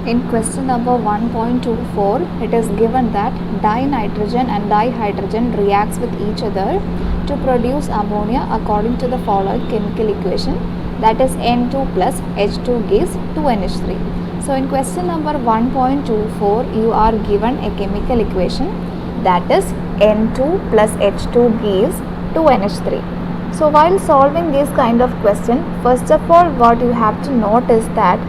In question number 1.24, it is given that dinitrogen and dihydrogen reacts with each other to produce ammonia according to the following chemical equation, that is N2 plus H2 gives 2NH3. So in question number 1.24, you are given a chemical equation, that is N2 plus H2 gives 2NH3. So while solving this kind of question, first of all what you have to note is that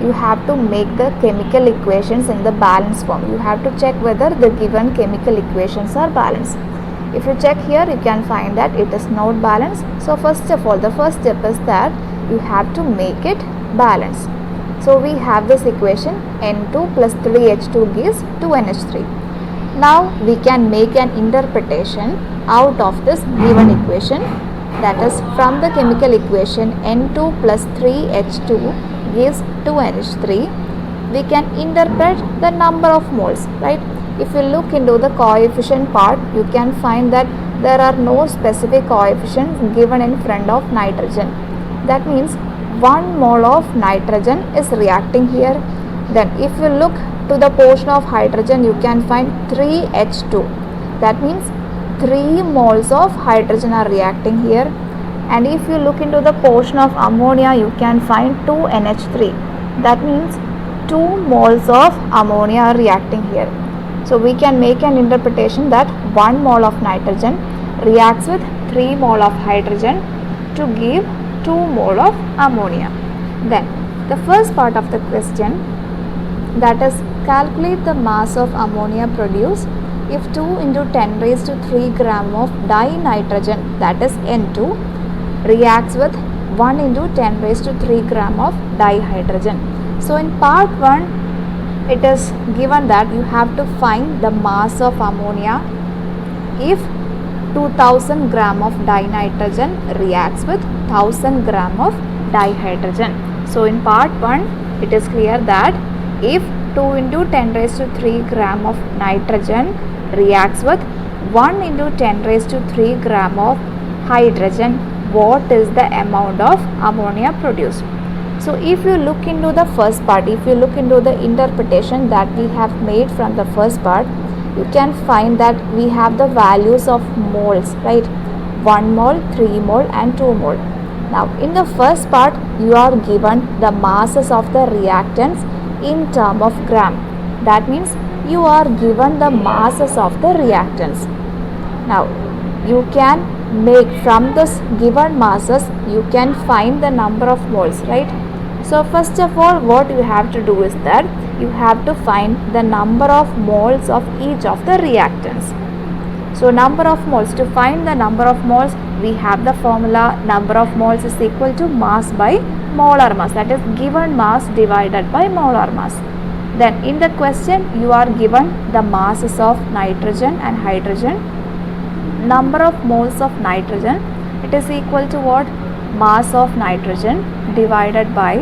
you have to make the chemical equations in the balanced form. You have to check whether the given chemical equations are balanced. If you check here, you can find that it is not balanced. So first of all, the first step is that you have to make it balanced. So we have this equation N2 plus 3H2 gives 2NH3. Now we can make an interpretation out of this given equation, that is from the chemical equation N2 plus 3H2 gives 2NH3, we can interpret the number of moles, right? If you look into the coefficient part, you can find that there are no specific coefficients given in front of nitrogen. That means 1 mole of nitrogen is reacting here. Then if you look to the portion of hydrogen, you can find 3H2. That means 3 moles of hydrogen are reacting here. And if you look into the portion of ammonia, you can find 2NH3. That means 2 moles of ammonia are reacting here. So we can make an interpretation that 1 mole of nitrogen reacts with 3 mole of hydrogen to give 2 mole of ammonia. Then the first part of the question, that is calculate the mass of ammonia produced if 2 into 10 raised to 3 gram of dinitrogen, that is N2, reacts with 1 into 10 raised to 3 gram of dihydrogen. So in part 1, it is given that you have to find the mass of ammonia if 2000 gram of dinitrogen reacts with 1000 gram of dihydrogen. So in part 1, it is clear that if 2 into 10 raised to 3 gram of nitrogen reacts with 1 into 10 raised to 3 gram of hydrogen, what is the amount of ammonia produced? So if you look into the first part, if you look into the interpretation that we have made from the first part, you can find that we have the values of moles, right? 1 mole, 3 mole and 2 mole. Now in the first part, you are given the masses of the reactants in term of gram. That means you are given the masses of the reactants. Now you can make from this given masses, you can find the number of moles, right? So first of all, what you have to do is that you have to find the number of moles of each of the reactants. So number of moles, to find the number of moles, we have the formula number of moles is equal to mass by molar mass, that is given mass divided by molar mass. Then in the question, you are given the masses of nitrogen and hydrogen. Number of moles of nitrogen, it is equal to what? Mass of nitrogen divided by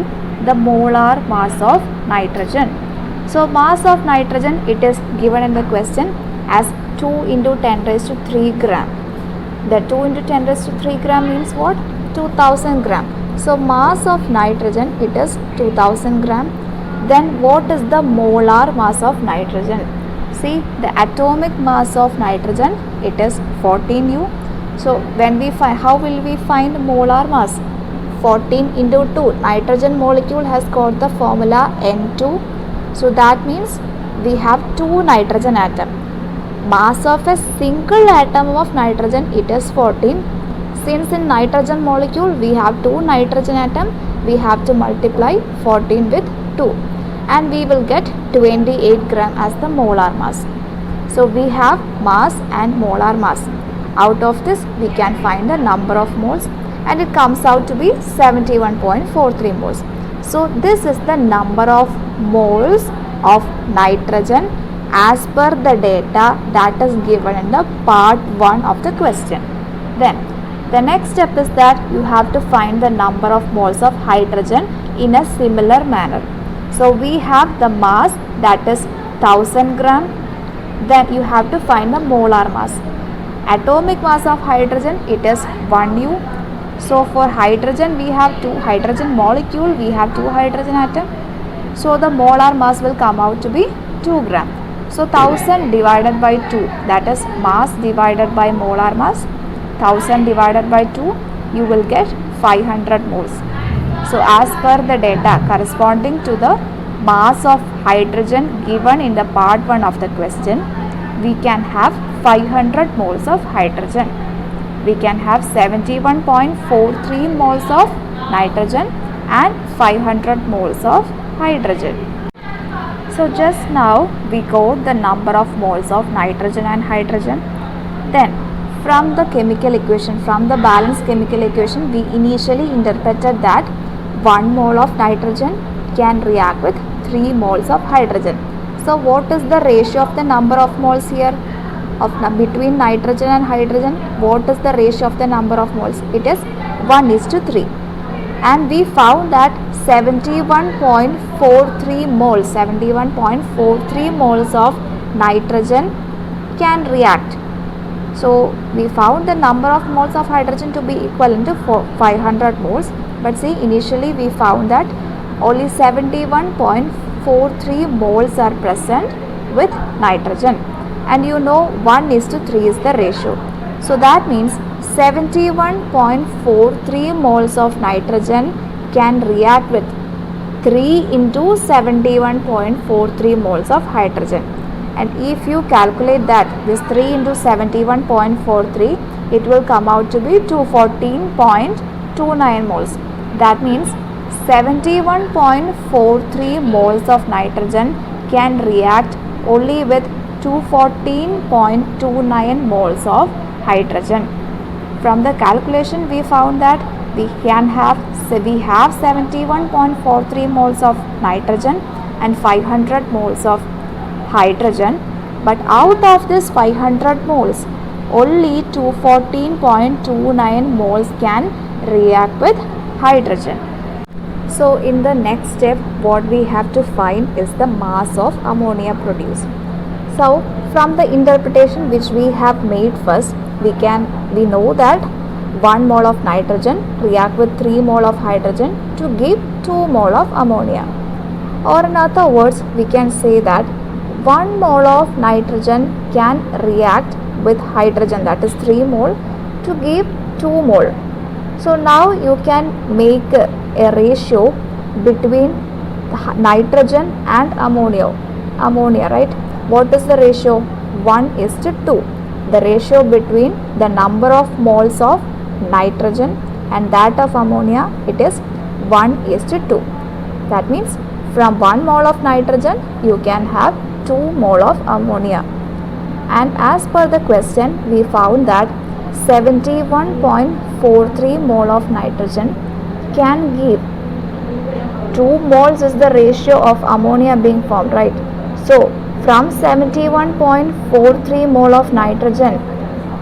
the molar mass of nitrogen. So mass of nitrogen, it is given in the question as 2 into 10 raised to 3 gram. The 2 into 10 raised to 3 gram means what? 2000 gram. So mass of nitrogen, it is 2000 gram. Then what is the molar mass of nitrogen? See, the atomic mass of nitrogen, it is 14U. So when we find, how will we find molar mass? 14 into 2. Nitrogen molecule has got the formula N2. So that means we have 2 nitrogen atom. Mass of a single atom of nitrogen, it is 14. Since in nitrogen molecule we have 2 nitrogen atom, we have to multiply 14 with 2. And we will get 28 gram as the molar mass. So we have mass and molar mass. Out of this, we can find the number of moles and it comes out to be 71.43 moles. So this is the number of moles of nitrogen as per the data that is given in the part 1 of the question. Then the next step is that you have to find the number of moles of hydrogen in a similar manner. So we have the mass, that is 1000 gram. Then you have to find the molar mass. Atomic mass of hydrogen, it is 1U. So for hydrogen, we have 2 hydrogen molecule, we have 2 hydrogen atom. So the molar mass will come out to be 2 gram. So 1000 divided by 2, that is mass divided by molar mass. 1000 divided by 2, you will get 500 moles. So as per the data corresponding to the mass of hydrogen given in the part 1 of the question, we can have 500 moles of hydrogen. We can have 71.43 moles of nitrogen and 500 moles of hydrogen. So just now we got the number of moles of nitrogen and hydrogen. Then from the chemical equation, from the balanced chemical equation, we initially interpreted that 1 mole of nitrogen can react with 3 moles of hydrogen. So what is the ratio of the number of moles here between nitrogen and hydrogen? What is the ratio of the number of moles? It is 1:3. And we found that 71.43 moles of nitrogen can react. So we found the number of moles of hydrogen to be equivalent to 500 moles. But see, initially we found that only 71.43 moles are present with nitrogen. And you know 1:3 is the ratio. So that means 71.43 moles of nitrogen can react with 3 into 71.43 moles of hydrogen. And if you calculate that, this 3 into 71.43, it will come out to be 214.29 moles. That means 71.43 moles of nitrogen can react only with 214.29 moles of hydrogen. From the calculation we found that we have 71.43 moles of nitrogen and 500 moles of hydrogen, but out of this 500 moles only 214.29 moles can react with hydrogen. So in the next step, what we have to find is the mass of ammonia produced. So from the interpretation which we have made first, we know that 1 mole of nitrogen react with 3 mole of hydrogen to give 2 mole of ammonia. Or in other words, we can say that 1 mole of nitrogen can react with hydrogen, that is 3 mole, to give 2 mole. So now you can make a ratio between nitrogen and ammonia, right? What is the ratio? 1:2. The ratio between the number of moles of nitrogen and that of ammonia, it is 1:2. That means from 1 mole of nitrogen you can have 2 mole of ammonia. And as per the question, we found that 71.43 mole of nitrogen can give 2 moles is the ratio of ammonia being formed, right? So from 71.43 mole of nitrogen,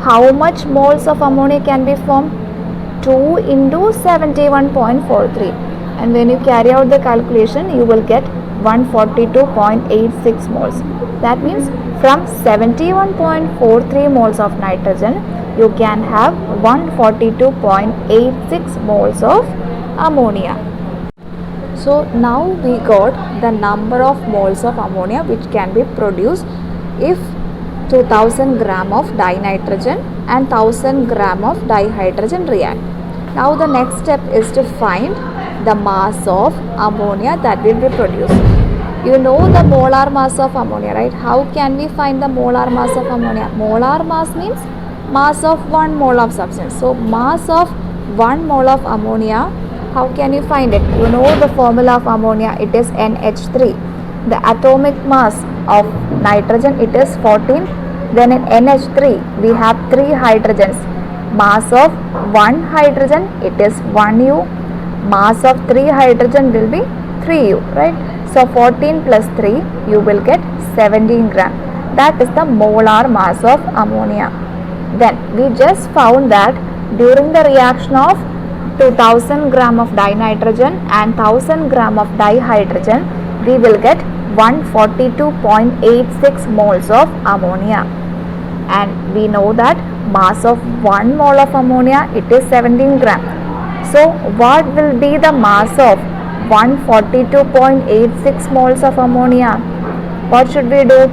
how much moles of ammonia can be formed? 2 into 71.43. And when you carry out the calculation, you will get 142.86 moles. That means from 71.43 moles of nitrogen, you can have 142.86 moles of ammonia. So now we got the number of moles of ammonia which can be produced if 2000 gram of dinitrogen and 1000 gram of dihydrogen react. Now the next step is to find the mass of ammonia that will be produced. You know the molar mass of ammonia, right? How can we find the molar mass of ammonia? Molar mass means mass of 1 mole of substance. So mass of 1 mole of ammonia, how can you find it? You know the formula of ammonia, it is NH3. The atomic mass of nitrogen, it is 14. Then in NH3 we have 3 hydrogens. Mass of 1 hydrogen, it is 1U. Mass of 3 hydrogen will be 3U, right? So 14 plus 3, you will get 17 gram. That is the molar mass of ammonia. Then we just found that during the reaction of 2000 gram of dinitrogen and 1000 gram of dihydrogen, we will get 142.86 moles of ammonia. And we know that mass of 1 mole of ammonia, it is 17 gram. So what will be the mass of 142.86 moles of ammonia. What should we do?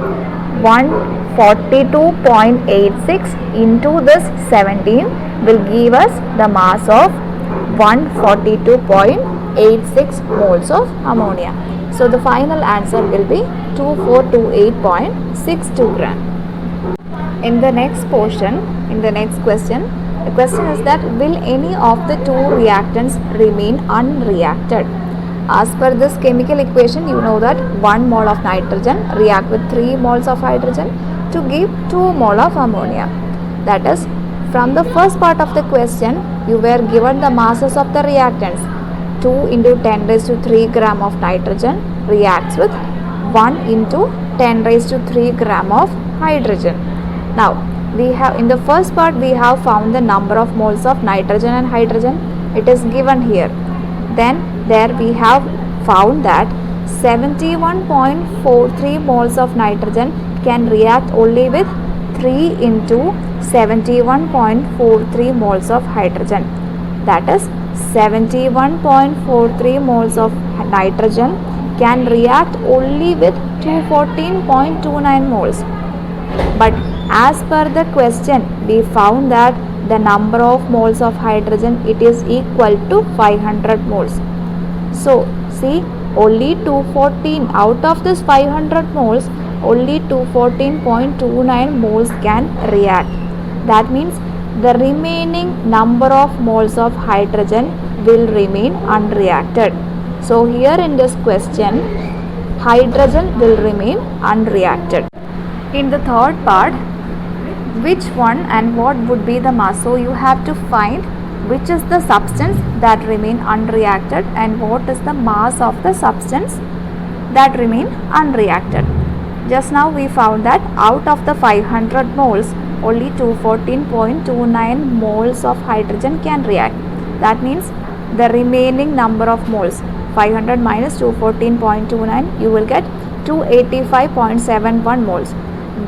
142.86 into this 17 will give us the mass of 142.86 moles of ammonia. So the final answer will be 2428.62 gram. In the next question, the question is that will any of the two reactants remain unreacted? As per this chemical equation, you know that 1 mole of nitrogen react with 3 moles of hydrogen to give 2 mole of ammonia. That is, from the first part of the question, you were given the masses of the reactants. 2 into 10 raised to 3 gram of nitrogen reacts with 1 into 10 raised to 3 gram of hydrogen. Now, we have in the first part we have found the number of moles of nitrogen and hydrogen. It is given here. Then there we have found that 71.43 moles of nitrogen can react only with 3 into 71.43 moles of hydrogen. That is 71.43 moles of nitrogen can react only with 214.29 moles. But as per the question, we found that the number of moles of hydrogen, it is equal to 500 moles. So see, only 214 out of this 500 moles, only 214.29 moles can react. That means the remaining number of moles of hydrogen will remain unreacted. So here in this question, hydrogen will remain unreacted. In the third part, which one and what would be the mass? So you have to find which is the substance that remain unreacted and what is the mass of the substance that remain unreacted. Just now we found that out of the 500 moles, only 214.29 moles of hydrogen can react. That means the remaining number of moles, 500 minus 214.29, you will get 285.71 moles.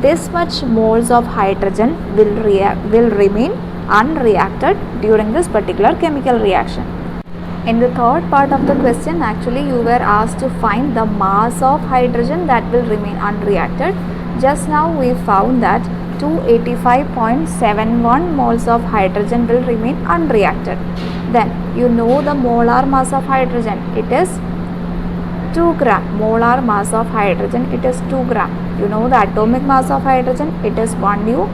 This much moles of hydrogen will remain unreacted during this particular chemical reaction. In the third part of the question, actually you were asked to find the mass of hydrogen that will remain unreacted. Just now we found that 285.71 moles of hydrogen will remain unreacted. Then you know the molar mass of hydrogen, it is 2 gram. Molar mass of hydrogen, it is 2 gram. You know the atomic mass of hydrogen, it is 1 U.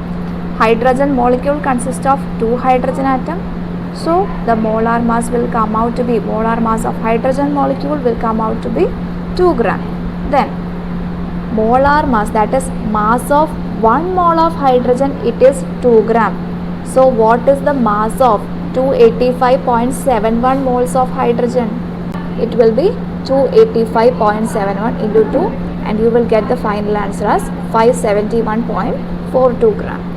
Hydrogen molecule consists of 2 hydrogen atom. So the molar mass will come out to be, molar mass of hydrogen molecule will come out to be 2 gram. Then molar mass, that is mass of 1 mole of hydrogen, it is 2 gram. So what is the mass of 285.71 moles of hydrogen? It will be 285.71 into 2 and you will get the final answer as 571.42 gram.